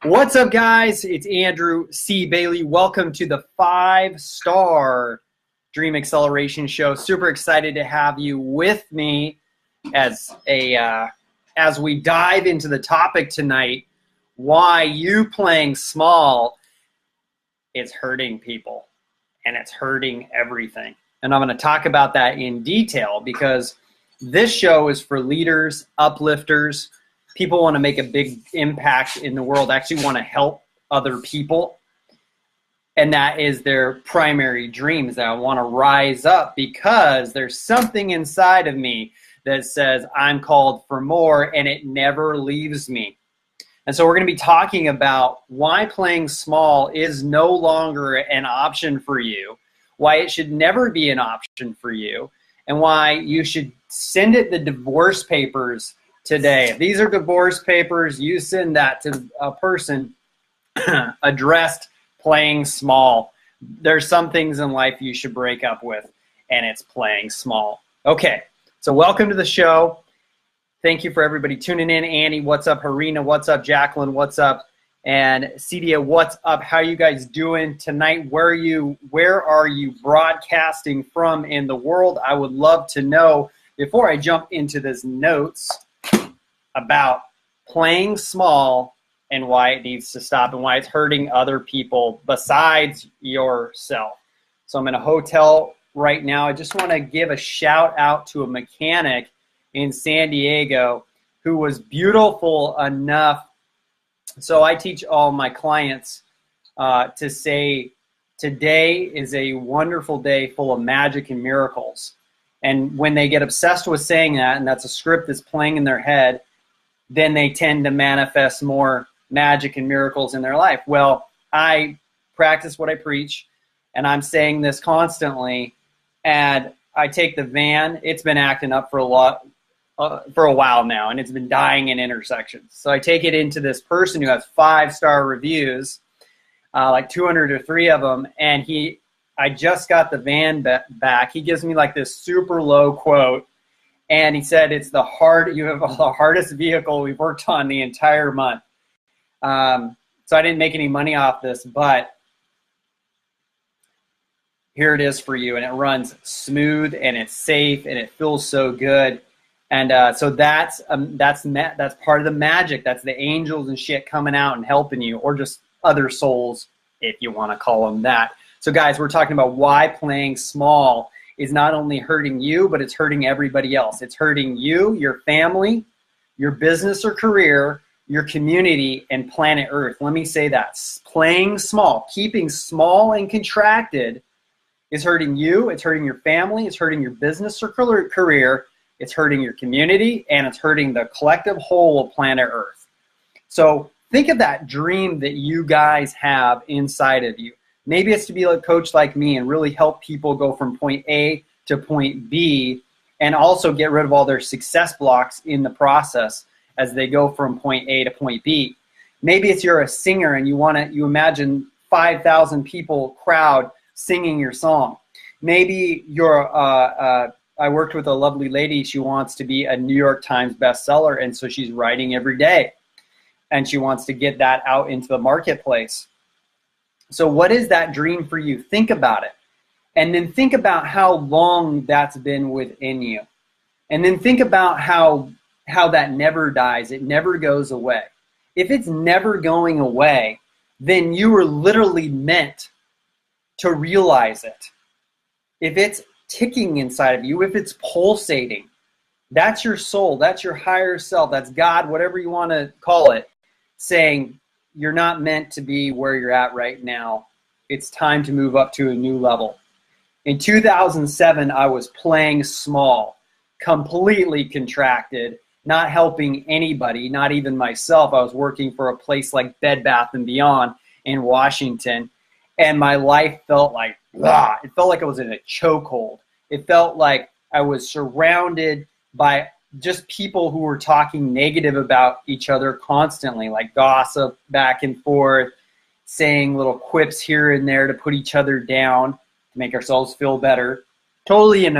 What's up, guys? It's Andrew C. Bailey. Welcome to the 5-Star Dream Acceleration Show. Super excited to have you with me as we dive into the topic tonight, why you playing small is hurting people and it's hurting everything. And I'm going to talk about that in detail because this show is for leaders, uplifters, people want to make a big impact in the world, actually want to help other people. And that is their primary dreams. That I want to rise up because there's something inside of me that says I'm called for more and it never leaves me. And so we're going to be talking about why playing small is no longer an option for you, why it should never be an option for you, and why you should send it the divorce papers today. If these are divorce papers, you send that to a person addressed playing small. There's some things in life you should break up with, and it's playing small. Okay, so welcome to the show. Thank you for everybody tuning in. Annie, what's up? Harina, what's up? Jacqueline, what's up? And Cedia, what's up? How you guys doing tonight? Where are you broadcasting from in the world? I would love to know before I jump into this notes about playing small and why it needs to stop and why it's hurting other people besides yourself. So I'm in a hotel right now. I just want to give a shout out to a mechanic in San Diego who was beautiful enough. So I teach all my clients to say, today is a wonderful day full of magic and miracles. And when they get obsessed with saying that, and that's a script that's playing in their head, then they tend to manifest more magic and miracles in their life. Well, I practice what I preach, and I'm saying this constantly. And I take the van. It's been acting up for a while now, and it's been dying in intersections. So I take it into this person who has 5-star reviews, like 203 of them, and I just got the van back. He gives me like this super low quote. And he said, you have the hardest vehicle we've worked on the entire month. So I didn't make any money off this, but here it is for you. And it runs smooth and it's safe and it feels so good. And so that's part of the magic. That's the angels and shit coming out and helping you, or just other souls, if you want to call them that. So guys, we're talking about why playing small is not only hurting you, but it's hurting everybody else. It's hurting you, your family, your business or career, your community, and planet Earth. Let me say that. Playing small, keeping small and contracted is hurting you, it's hurting your family, it's hurting your business or career, it's hurting your community, and it's hurting the collective whole of planet Earth. So think of that dream that you guys have inside of you. Maybe it's to be a coach like me and really help people go from point A to point B and also get rid of all their success blocks in the process as they go from point A to point B. Maybe it's you're a singer and you imagine 5,000 people crowd singing your song. Maybe I worked with a lovely lady. She wants to be a New York Times bestseller, and so she's writing every day. And she wants to get that out into the marketplace. So what is that dream for you? Think about it. And then think about how long that's been within you. And then think about how that never dies. It never goes away. If it's never going away, then you were literally meant to realize it. If it's ticking inside of you, if it's pulsating, that's your soul, that's your higher self, that's God, whatever you want to call it, saying, you're not meant to be where you're at right now. It's time to move up to a new level. In 2007, I was playing small, completely contracted, not helping anybody, not even myself. I was working for a place like Bed Bath & Beyond in Washington, and my life felt like, it felt like I was in a chokehold. It felt like I was surrounded by just people who were talking negative about each other constantly, like gossip back and forth, saying little quips here and there to put each other down, to make ourselves feel better. Totally an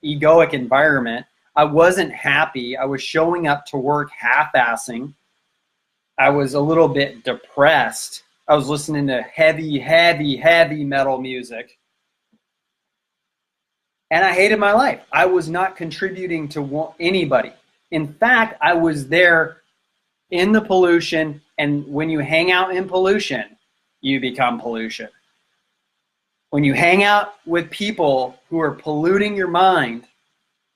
egoic environment. I wasn't happy. I was showing up to work half-assing. I was a little bit depressed. I was listening to heavy metal music. And I hated my life. I was not contributing to anybody. In fact, I was there in the pollution. And when you hang out in pollution, you become pollution. When you hang out with people who are polluting your mind,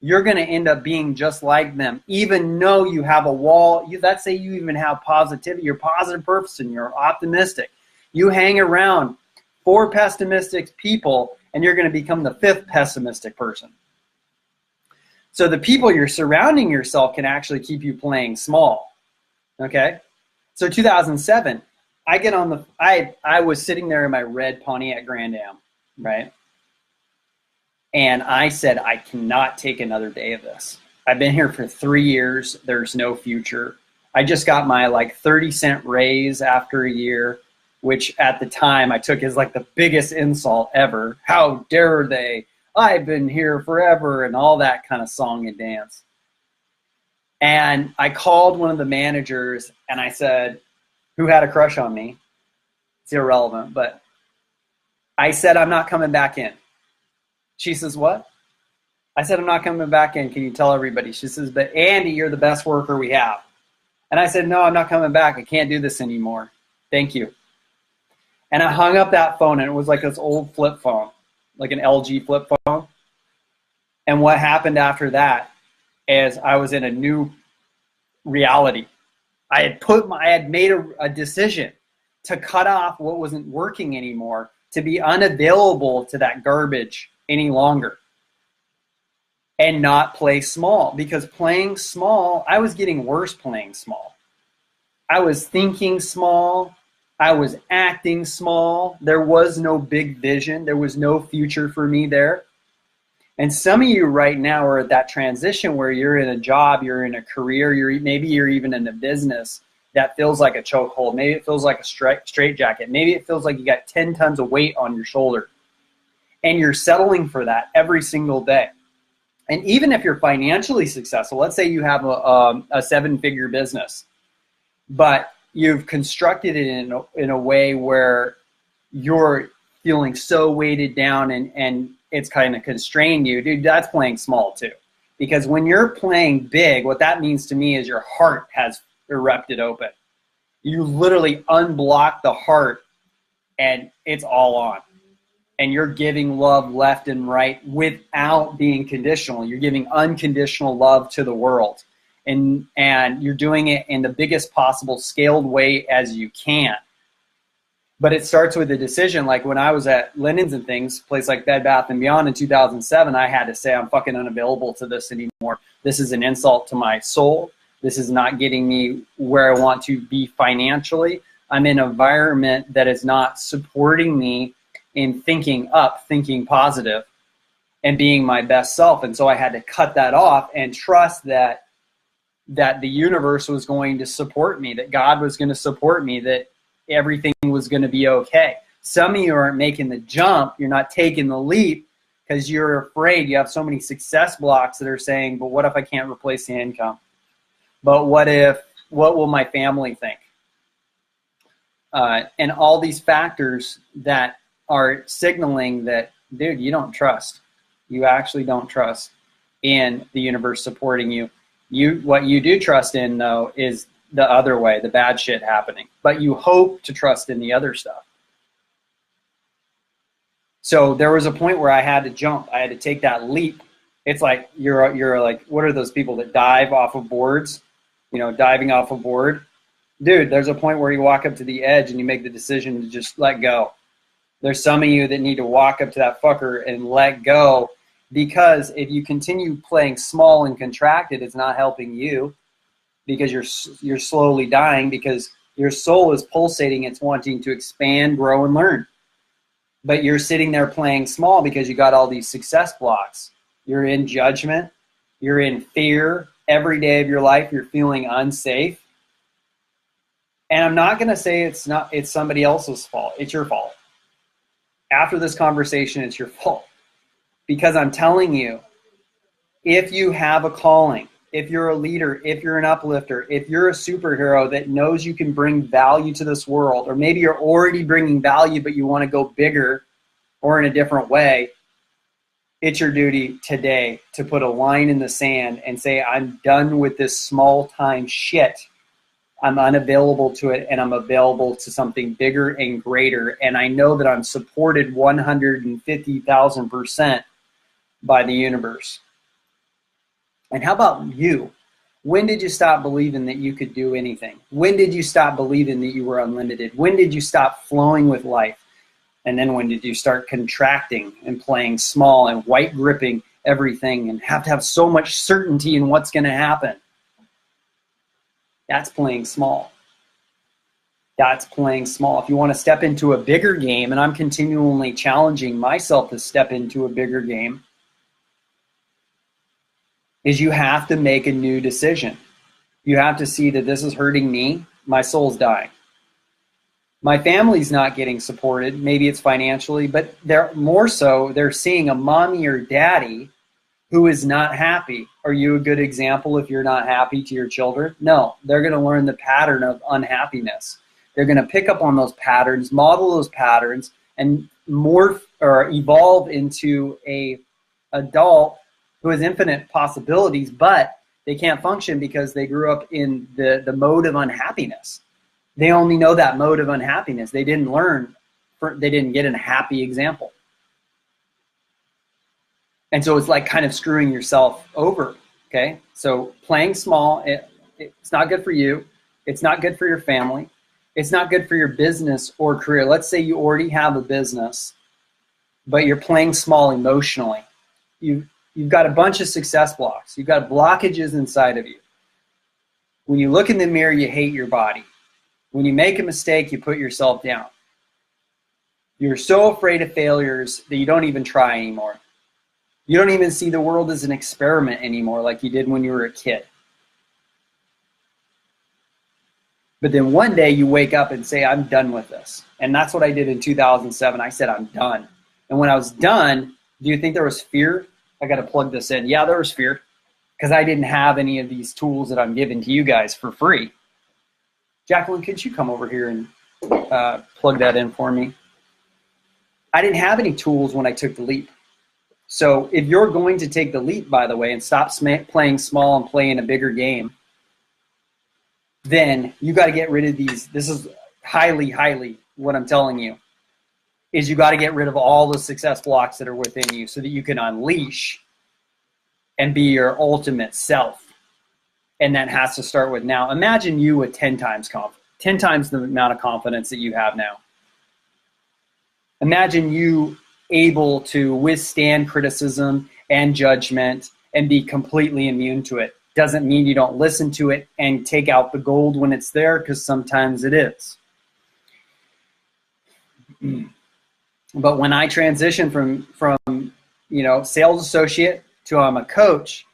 you're going to end up being just like them, even though you have a wall. Let's say you even have positivity. You're a positive person. You're optimistic. You hang around 4 pessimistic people, and you're going to become the 5th pessimistic person. So the people you're surrounding yourself can actually keep you playing small. Okay? So 2007, I was sitting there in my red Pontiac Grand Am, right? And I said, I cannot take another day of this. I've been here for 3 years. There's no future. I just got my 30-cent raise after a year, which at the time I took as the biggest insult ever. How dare they? I've been here forever, and all that kind of song and dance. And I called one of the managers and I said, who had a crush on me? It's irrelevant, but I said, I'm not coming back in. She says, what? I said, I'm not coming back in. Can you tell everybody? She says, but Andy, you're the best worker we have. And I said, no, I'm not coming back. I can't do this anymore. Thank you. And I hung up that phone, and it was this old flip phone, like an LG flip phone. And what happened after that is I was in a new reality. I had made a decision to cut off what wasn't working anymore, to be unavailable to that garbage any longer, and not play small. Because playing small, I was getting worse playing small. I was thinking small. I was acting small. There was no big vision. There was no future for me there. And some of you right now are at that transition where you're in a job, you're in a career, maybe you're even in a business that feels like a chokehold. Maybe it feels like a straitjacket. Maybe it feels like you got 10 tons of weight on your shoulder. And you're settling for that every single day. And even if you're financially successful, let's say you have a 7-figure business, but you've constructed it in a way where you're feeling so weighted down and it's kind of constrained you, dude, that's playing small too. Because when you're playing big, what that means to me is your heart has erupted open. You literally unblock the heart and it's all on. And you're giving love left and right without being conditional. You're giving unconditional love to the world. And you're doing it in the biggest possible scaled way as you can. But it starts with a decision. Like when I was at Linens and Things, a place like Bed Bath & Beyond in 2007, I had to say I'm fucking unavailable to this anymore. This is an insult to my soul. This is not getting me where I want to be financially. I'm in an environment that is not supporting me in thinking up, thinking positive, and being my best self. And so I had to cut that off and trust that the universe was going to support me, that God was going to support me, that everything was going to be okay. Some of you aren't making the jump. You're not taking the leap because you're afraid. You have so many success blocks that are saying, but what if I can't replace the income? But what will my family think? And all these factors that are signaling that, dude, you don't trust. You actually don't trust in the universe supporting you. What you do trust in, though, is the other way, the bad shit happening. But you hope to trust in the other stuff. So there was a point where I had to jump. I had to take that leap. It's like you're like, what are those people that dive off of boards? You know, diving off a board. Dude, there's a point where you walk up to the edge and you make the decision to just let go. There's some of you that need to walk up to that fucker and let go, because if you continue playing small and contracted, it's not helping you, because you're slowly dying, because your soul is pulsating. It's wanting to expand, grow, and learn. But you're sitting there playing small because you got all these success blocks. You're in judgment. You're in fear. Every day of your life, you're feeling unsafe. And I'm not going to say it's somebody else's fault. It's your fault. After this conversation, it's your fault. Because I'm telling you, if you have a calling, if you're a leader, if you're an uplifter, if you're a superhero that knows you can bring value to this world, or maybe you're already bringing value but you want to go bigger or in a different way, it's your duty today to put a line in the sand and say, I'm done with this small time shit. I'm unavailable to it, and I'm available to something bigger and greater. And I know that I'm supported 150,000% by the universe. And how about you? When did you stop believing that you could do anything? When did you stop believing that you were unlimited? When did you stop flowing with life? And then when did you start contracting and playing small and white gripping everything and have to have so much certainty in what's going to happen? That's playing small. That's playing small. If you want to step into a bigger game, and I'm continually challenging myself to step into a bigger game, is you have to make a new decision. You have to see that this is hurting me. My soul's dying. My family's not getting supported. Maybe it's financially, but they're more so, they're seeing a mommy or daddy who is not happy. Are you a good example if you're not happy to your children? No, they're going to learn the pattern of unhappiness. They're going to pick up on those patterns, model those patterns, and morph or evolve into a adult who has infinite possibilities, but they can't function because they grew up in the mode of unhappiness. They only know that mode of unhappiness. They didn't learn, they didn't get a happy example. And so it's like kind of screwing yourself over, okay? So playing small, it's not good for you. It's not good for your family. It's not good for your business or career. Let's say you already have a business, but you're playing small emotionally. You've got a bunch of success blocks. You've got blockages inside of you. When you look in the mirror, you hate your body. When you make a mistake, you put yourself down. You're so afraid of failures that you don't even try anymore. You don't even see the world as an experiment anymore like you did when you were a kid. But then one day you wake up and say, I'm done with this. And that's what I did in 2007. I said, I'm done. And when I was done, do you think there was fear? I got to plug this in. Yeah, there was fear because I didn't have any of these tools that I'm giving to you guys for free. Jacqueline, could you come over here and plug that in for me? I didn't have any tools when I took the leap. So if you're going to take the leap, by the way, and stop playing small and play in a bigger game, then you got to get rid of these. This is highly what I'm telling you, is you got to get rid of all the success blocks that are within you so that you can unleash and be your ultimate self. And that has to start with now. Imagine you with 10 times the amount of confidence that you have now. Imagine you able to withstand criticism and judgment and be completely immune to it. Doesn't mean you don't listen to it and take out the gold when it's there, because sometimes it is. But when I transitioned from sales associate to I'm a coach,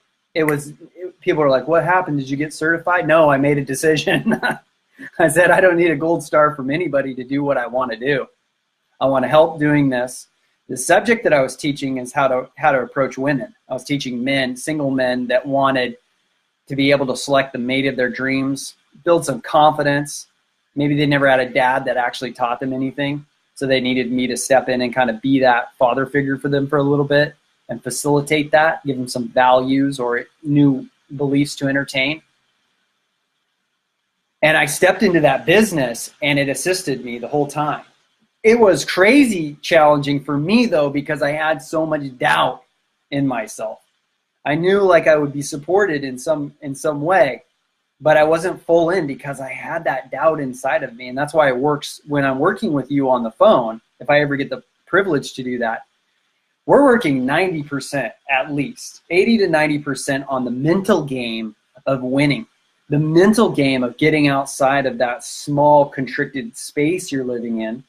people are like, what happened? Did you get certified? No, I made a decision. I said, I don't need a gold star from anybody to do what I want to do. I want to help doing this. The subject that I was teaching is how to approach women. I was teaching men, single men that wanted to be able to select the mate of their dreams, build some confidence. Maybe they never had a dad that actually taught them anything. So they needed me to step in and kind of be that father figure for them for a little bit and facilitate that, give them some values or new beliefs to entertain. And I stepped into that business and it assisted me the whole time. It was crazy challenging for me though, because I had so much doubt in myself. I knew like I would be supported in some way, but I wasn't full in because I had that doubt inside of me. And that's why it works when I'm working with you on the phone. If I ever get the privilege to do that, we're working 90% at least, 80 to 90% on the mental game of winning, the mental game of getting outside of that small constricted space you're living in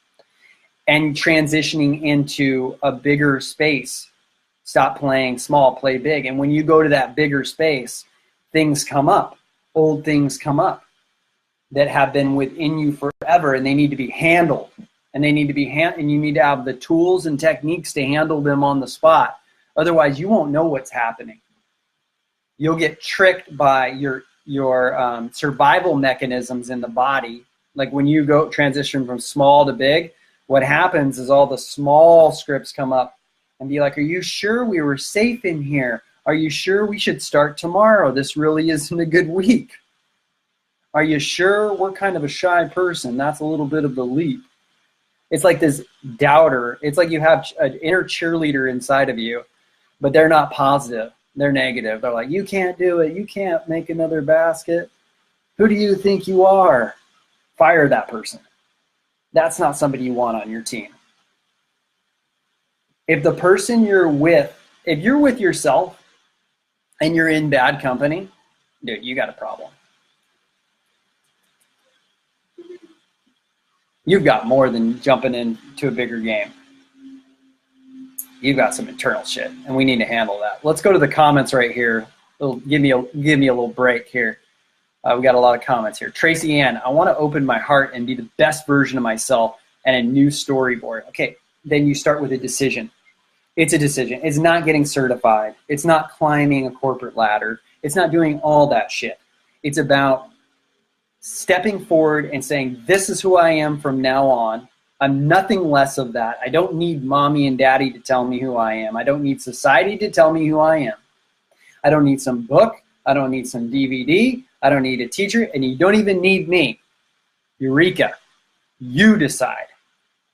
and transitioning into a bigger space. Stop playing small, play big. And when you go to that bigger space, things come up, old things come up that have been within you forever, and they need to be handled. And they need to be and you need to have the tools and techniques to handle them on the spot. Otherwise, you won't know what's happening. You'll get tricked by your survival mechanisms in the body. Like when you go transition from small to big, what happens is all the small scripts come up and be like, are you sure we were safe in here? Are you sure we should start tomorrow? This really isn't a good week. Are you sure we're kind of a shy person? That's a little bit of the leap. It's like this doubter. It's like you have an inner cheerleader inside of you, but they're not positive. They're negative. They're like, you can't do it. You can't make another basket. Who do you think you are? Fire that person. That's not somebody you want on your team. If the person you're with, if you're with yourself and you're in bad company, dude, you got a problem. You've got more than jumping into a bigger game. You've got some internal shit, and we need to handle that. Let's go to the comments right here. Give me a little break here. We got a lot of comments here. Tracy Ann, I want to open my heart and be the best version of myself and a new storyboard. Okay, then you start with a decision. It's a decision. It's not getting certified. It's not climbing a corporate ladder. It's not doing all that shit. It's about stepping forward and saying, this is who I am from now on. I'm nothing less of that. I don't need mommy and daddy to tell me who I am. I don't need society to tell me who I am. I don't need some book. I don't need some DVD. I don't need a teacher, and you don't even need me. Eureka. You decide.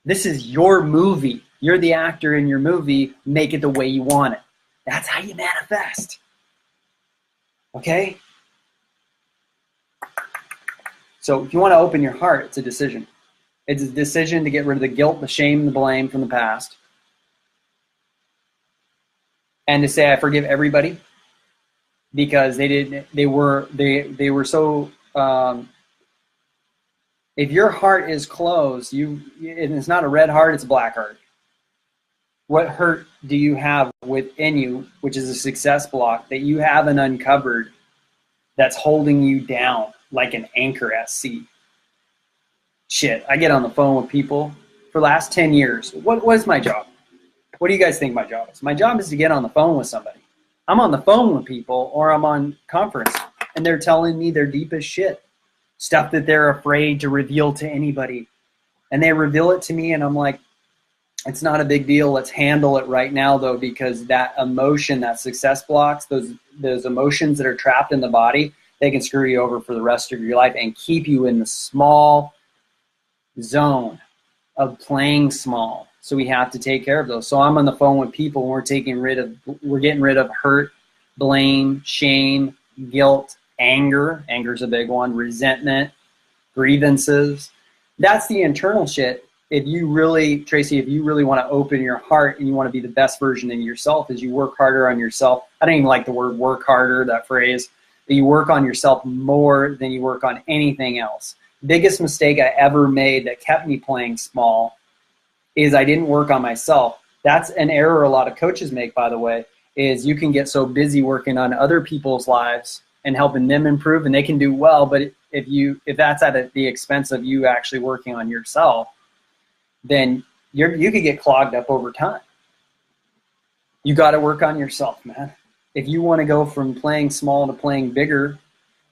This is your movie. You're the actor in your movie. Make it the way you want it. That's how you manifest. Okay? So if you want to open your heart, it's a decision. It's a decision to get rid of the guilt, the shame, the blame from the past. And to say, I forgive everybody because they were so, if your heart is closed, and it's not a red heart, it's a black heart. What hurt do you have within you, which is a success block that you haven't uncovered that's holding you down like an anchor at sea? Shit, I get on the phone with people for the last 10 years. What is my job? What do you guys think my job is? My job is to get on the phone with somebody. I'm on the phone with people, or I'm on conference, and they're telling me their deepest shit, stuff that they're afraid to reveal to anybody. And they reveal it to me, and I'm like, it's not a big deal. Let's handle it right now, though, because that emotion, that success blocks, those emotions that are trapped in the body, they can screw you over for the rest of your life and keep you in the small zone of playing small. So we have to take care of those. So I'm on the phone with people, and we're getting rid of hurt, blame, shame, guilt, anger. Anger's a big one. Resentment, grievances. That's the internal shit. If you really, Tracy, if you really want to open your heart and you want to be the best version of yourself, is you work harder on yourself. I don't even like the word work harder, that phrase, but you work on yourself more than you work on anything else. Biggest mistake I ever made that kept me playing small is I didn't work on myself. That's an error a lot of coaches make, by the way, is you can get so busy working on other people's lives and helping them improve, and they can do well, but if that's at the expense of you actually working on yourself, then you could get clogged up over time. You got to work on yourself, man. If you want to go from playing small to playing bigger,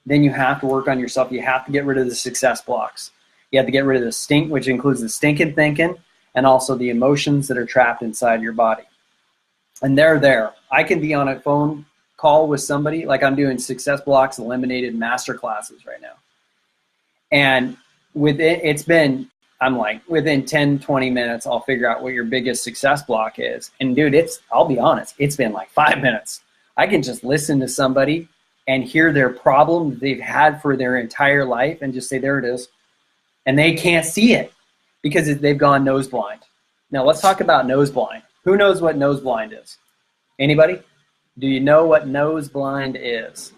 then you have to work on yourself. You have to get rid of the success blocks. You have to get rid of the stink, which includes the stinking thinking, and also the emotions that are trapped inside your body. And they're there. I can be on a phone call with somebody, like I'm doing Success Blocks Eliminated master classes right now. And I'm like, within 10, 20 minutes, I'll figure out what your biggest success block is. And dude, I'll be honest, it's been like 5 minutes. I can just listen to somebody and hear their problem that they've had for their entire life and just say, there it is. And they can't see it because they've gone nose blind. Now let's talk about nose blind. Who knows what nose blind is? Anybody? Do you know what nose blind is?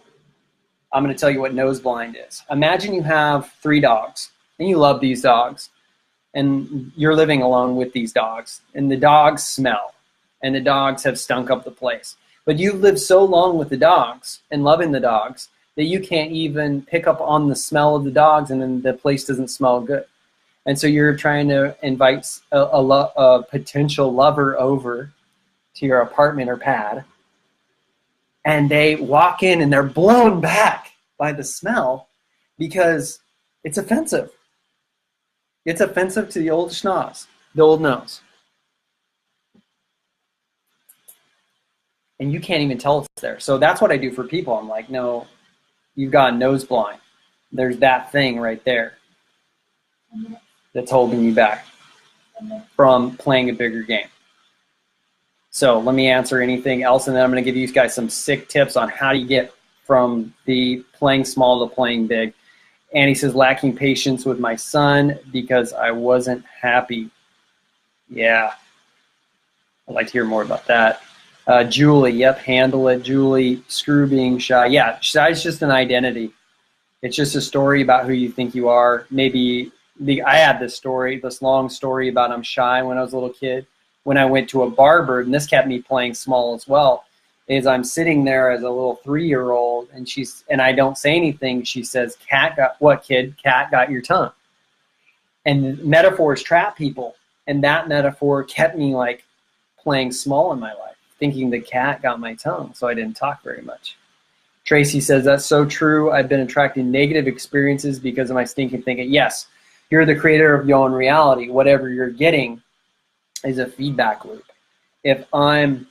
I'm going to tell you what nose blind is. Imagine you have 3 dogs and you love these dogs and you're living alone with these dogs and the dogs smell and the dogs have stunk up the place. But you've lived so long with the dogs and loving the dogs that you can't even pick up on the smell of the dogs, and then the place doesn't smell good. And so you're trying to invite a potential lover over to your apartment or pad, And they walk in and they're blown back by the smell because it's offensive. It's offensive to the old schnoz, the old nose. And you can't even tell it's there. So that's what I do for people. I'm like, no, you've got nose blind. There's that thing right there that's holding you back from playing a bigger game. So let me answer anything else, and then I'm going to give you guys some sick tips on how you get from the playing small to playing big. And he says, lacking patience with my son because I wasn't happy. Yeah, I'd like to hear more about that. Julie, yep, handle it. Julie, screw being shy. Yeah, shy is just an identity. It's just a story about who you think you are. Maybe I had this long story about I'm shy when I was a little kid. When I went to a barber, and this kept me playing small as well, is I'm sitting there as a little 3-year-old, and I don't say anything. She says, "Cat got what, kid? Cat got your tongue." And metaphors trap people, and that metaphor kept me like playing small in my life, thinking the cat got my tongue, so I didn't talk very much. Tracy says, that's so true. I've been attracting negative experiences because of my stinking thinking. Yes, you're the creator of your own reality. Whatever you're getting is a feedback loop. If I'm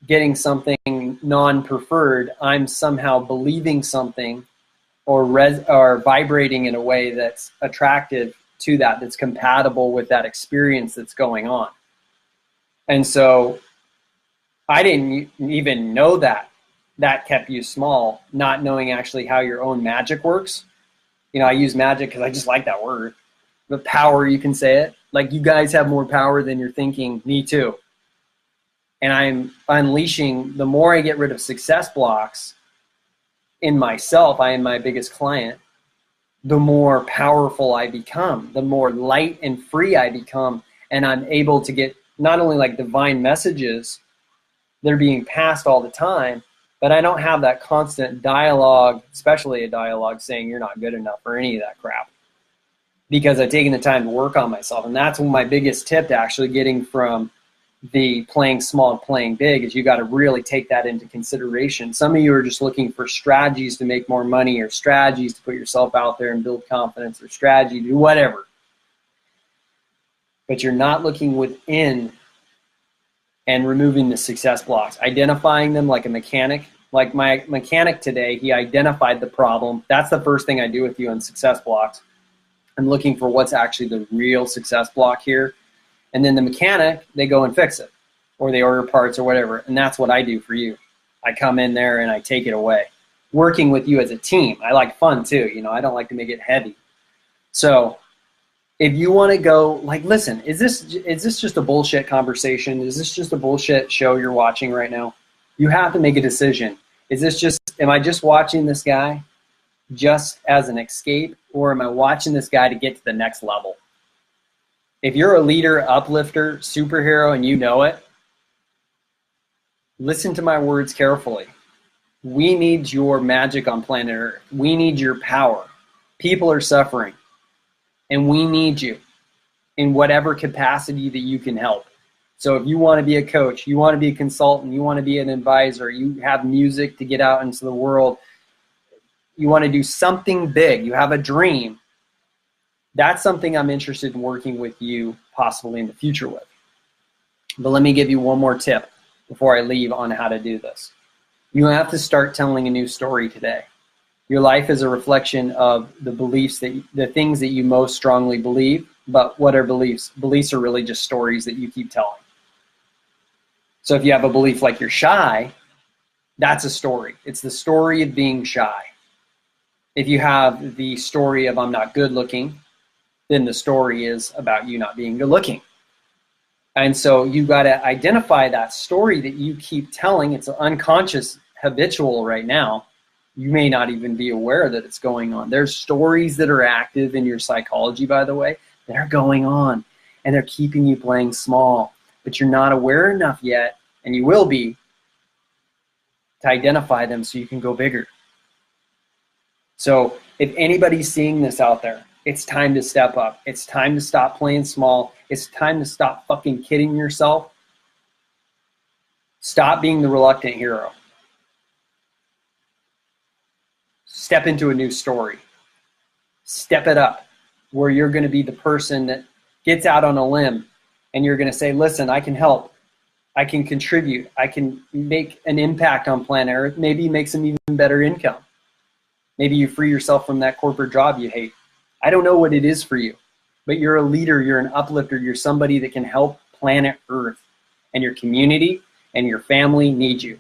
getting something non-preferred, I'm somehow believing something or vibrating in a way that's attractive to that, that's compatible with that experience that's going on. And so I didn't even know that. That kept you small, not knowing actually how your own magic works. You know, I use magic because I just like that word. The power, you can say it. Like, you guys have more power than you're thinking. Me too. And I'm unleashing, the more I get rid of success blocks in myself, I am my biggest client, the more powerful I become, the more light and free I become. And I'm able to get not only like divine messages, they're being passed all the time, but I don't have that constant dialogue, especially a dialogue saying you're not good enough or any of that crap, because I've taken the time to work on myself. And that's my biggest tip to actually getting from the playing small and playing big, is you got to really take that into consideration. Some of you are just looking for strategies to make more money, or strategies to put yourself out there and build confidence, or strategy to do whatever. But you're not looking within and removing the success blocks, identifying them like a mechanic. Like my mechanic today, he identified the problem. That's the first thing I do with you on success blocks. I'm looking for what's actually the real success block here. And then the mechanic, they go and fix it, or they order parts or whatever. And that's what I do for you. I come in there and I take it away. Working with you as a team. I like fun too. You know, I don't like to make it heavy. So if you want to go, like, listen, is this just a bullshit conversation? Is this just a bullshit show you're watching right now? You have to make a decision. Am I just watching this guy just as an escape, or am I watching this guy to get to the next level? If you're a leader, uplifter, superhero, and you know it, listen to my words carefully. We need your magic on planet Earth. We need your power. People are suffering, and we need you in whatever capacity that you can help. So if you want to be a coach, you want to be a consultant, you want to be an advisor, you have music to get out into the world, you want to do something big, you have a dream, that's something I'm interested in working with you possibly in the future with. But let me give you one more tip before I leave on how to do this. You have to start telling a new story today. Your life is a reflection of the beliefs, the things that you most strongly believe. But what are beliefs? Beliefs are really just stories that you keep telling. So if you have a belief like you're shy, that's a story. It's the story of being shy. If you have the story of I'm not good looking, then the story is about you not being good looking. And so you got to identify that story that you keep telling. It's unconscious, habitual right now. You may not even be aware that it's going on. There's stories that are active in your psychology, by the way, that are going on, and they're keeping you playing small, but you're not aware enough yet, and you will be, to identify them so you can go bigger. So if anybody's seeing this out there, it's time to step up. It's time to stop playing small. It's time to stop fucking kidding yourself. Stop being the reluctant hero. step into a new story. Step it up where you're going to be the person that gets out on a limb and you're going to say, listen, I can help. I can contribute. I can make an impact on planet Earth, maybe make some even better income. Maybe you free yourself from that corporate job you hate. I don't know what it is for you, but you're a leader, you're an uplifter, you're somebody that can help planet Earth, and your community and your family need you.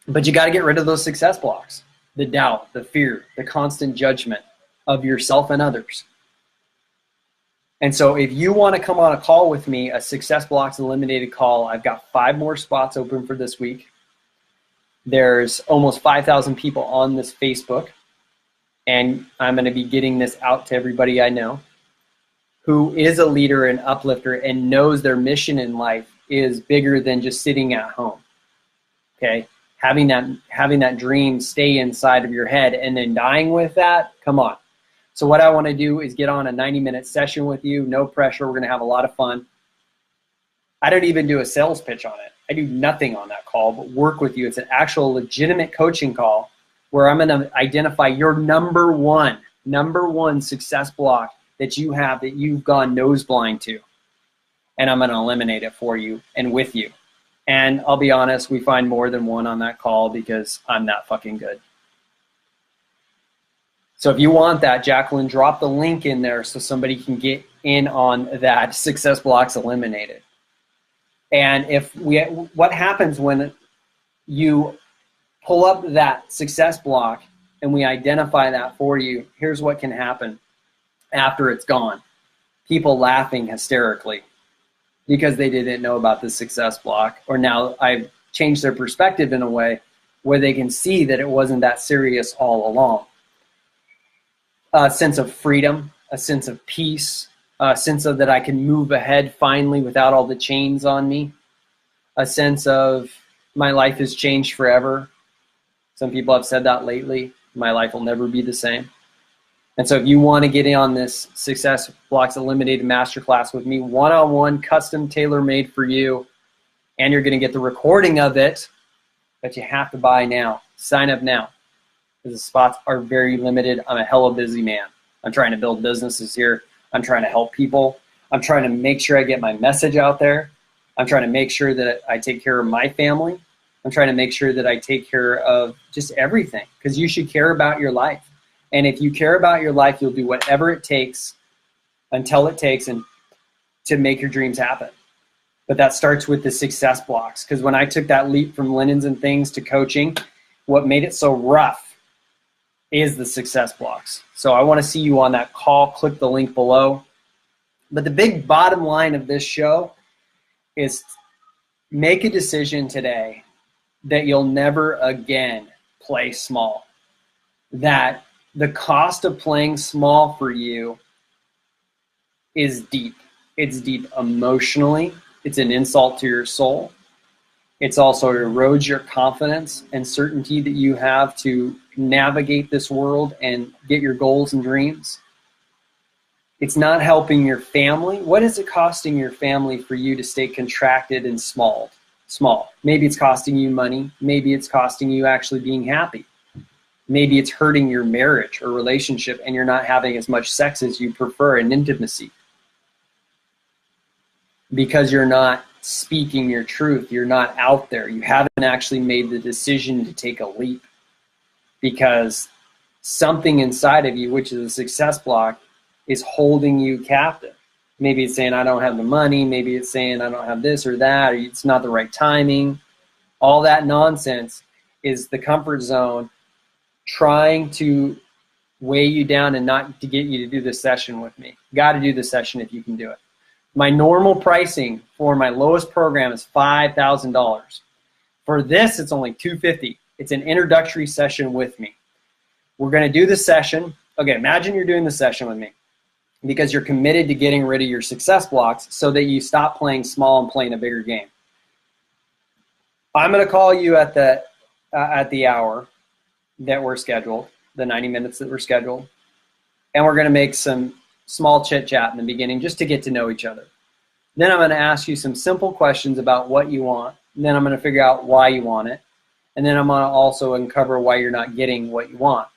But you got to get rid of those success blocks, the doubt, the fear, the constant judgment of yourself and others. And so if you want to come on a call with me, a Success Blocks Eliminated call, I've got 5 more spots open for this week. There's almost 5,000 people on this Facebook, and I'm going to be getting this out to everybody I know who is a leader and uplifter and knows their mission in life is bigger than just sitting at home. Okay? Having that dream stay inside of your head and then dying with that, come on. So what I want to do is get on a 90-minute session with you, no pressure. We're going to have a lot of fun. I don't even do a sales pitch on it. I do nothing on that call but work with you. It's an actual legitimate coaching call where I'm going to identify your number one success block that you have that you've gone nose blind to. And I'm going to eliminate it for you and with you. And I'll be honest, we find more than one on that call because I'm that fucking good. So if you want that, Jacqueline, drop the link in there so somebody can get in on that Success Blocks Eliminated. And what happens when you pull up that success block and we identify that for you, here's what can happen after it's gone. People laughing hysterically because they didn't know about the success block, or now I've changed their perspective in a way where they can see that it wasn't that serious all along. A sense of freedom, a sense of peace, a sense of that I can move ahead finally without all the chains on me, a sense of my life has changed forever. Some people have said that lately. My life will never be the same. And so if you want to get in on this Success Blocks Eliminated Masterclass with me, one-on-one, custom, tailor-made for you, and you're going to get the recording of it, but you have to buy now. Sign up now. Because the spots are very limited. I'm a hella busy man. I'm trying to build businesses here. I'm trying to help people. I'm trying to make sure I get my message out there. I'm trying to make sure that I take care of my family. I'm trying to make sure that I take care of just everything, because you should care about your life. And if you care about your life, you'll do whatever it takes until it takes and to make your dreams happen. But that starts with the success blocks, because when I took that leap from linens and things to coaching, what made it so rough is the success blocks. So I want to see you on that call. Click the link below. But the big bottom line of this show is make a decision today that you'll never again play small. That the cost of playing small for you is deep. It's deep emotionally. It's an insult to your soul. It's also erodes your confidence and certainty that you have to navigate this world and get your goals and dreams. It's not helping your family. What is it costing your family for you to stay contracted and small? Maybe it's costing you money. Maybe it's costing you actually being happy. Maybe it's hurting your marriage or relationship and you're not having as much sex as you prefer in intimacy. Because you're not speaking your truth. You're not out there. You haven't actually made the decision to take a leap. Because something inside of you, which is a success block, is holding you captive. Maybe it's saying, I don't have the money. Maybe it's saying, I don't have this or that, or it's not the right timing. All that nonsense is the comfort zone trying to weigh you down and not to get you to do this session with me. Got to do the session if you can do it. My normal pricing for my lowest program is $5,000. For this, it's only $250. It's an introductory session with me. We're going to do the session. Okay, imagine you're doing the session with me because you're committed to getting rid of your success blocks so that you stop playing small and playing a bigger game. I'm going to call you at the hour that we're scheduled, the 90 minutes that we're scheduled, and we're going to make some small chit chat in the beginning just to get to know each other. Then I'm going to ask you some simple questions about what you want. And then I'm going to figure out why you want it. And then I'm going to also uncover why you're not getting what you want.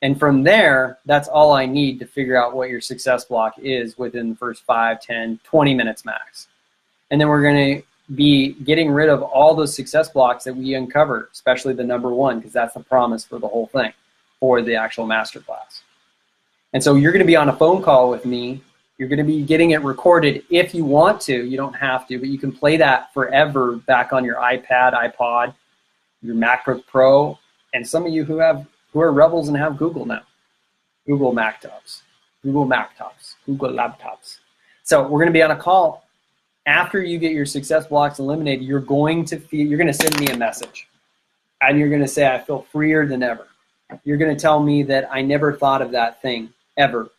And from there, that's all I need to figure out what your success block is within the first 5, 10, 20 minutes max. And then we're going to be getting rid of all those success blocks that we uncover, especially the number one, because that's the promise for the whole thing, for the actual masterclass. And so you're going to be on a phone call with me. You're going to be getting it recorded if you want to. You don't have to, but you can play that forever back on your iPad, iPod, your MacBook Pro, and some of you who are rebels and have Google now. Google laptops. So we're going to be on a call. After you get your success blocks eliminated, you're going to send me a message. And you're going to say, I feel freer than ever. You're going to tell me that I never thought of that thing, ever.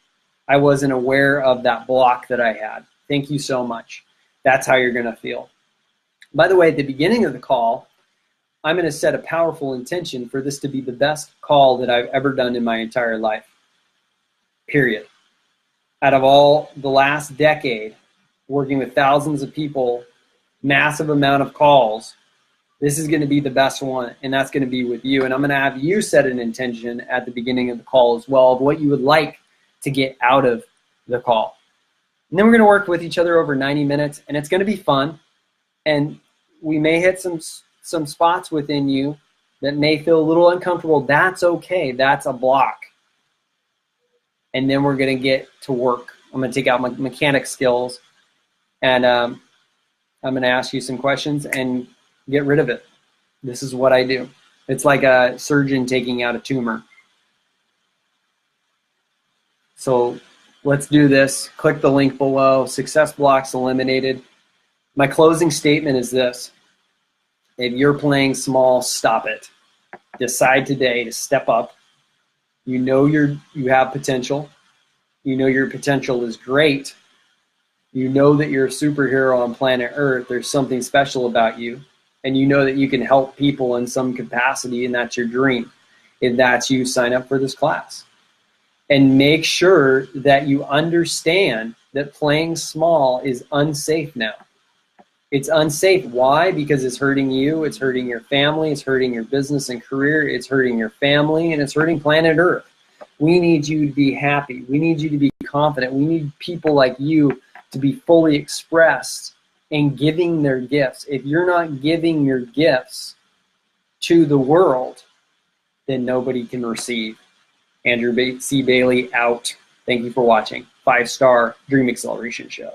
I wasn't aware of that block that I had. Thank you so much. That's how you're going to feel. By the way, at the beginning of the call, I'm going to set a powerful intention for this to be the best call that I've ever done in my entire life. Period. Out of all the last decade, working with thousands of people, massive amount of calls, this is going to be the best one, and that's going to be with you. And I'm going to have you set an intention at the beginning of the call as well of what you would like to get out of the call. And then we're going to work with each other over 90 minutes, and it's going to be fun. And we may hit some spots within you that may feel a little uncomfortable. That's okay. That's a block. And then we're going to get to work. I'm going to take out my mechanic skills, and I'm going to ask you some questions and get rid of it. This is what I do. It's like a surgeon taking out a tumor. So let's do this. Click the link below. Success blocks eliminated. My closing statement is this. If you're playing small, stop it. Decide today to step up. You know you have potential. You know your potential is great. You know that you're a superhero on planet Earth. There's something special about you. And you know that you can help people in some capacity, and that's your dream. If that's you, sign up for this class. And make sure that you understand that playing small is unsafe now. It's unsafe. Why? Because it's hurting you, it's hurting your family, it's hurting your business and career, it's hurting your family, and it's hurting planet Earth. We need you to be happy. We need you to be confident. We need people like you to be fully expressed and giving their gifts. If you're not giving your gifts to the world, then nobody can receive. Andrew C. Bailey out. Thank you for watching. 5-star Dream Acceleration Show.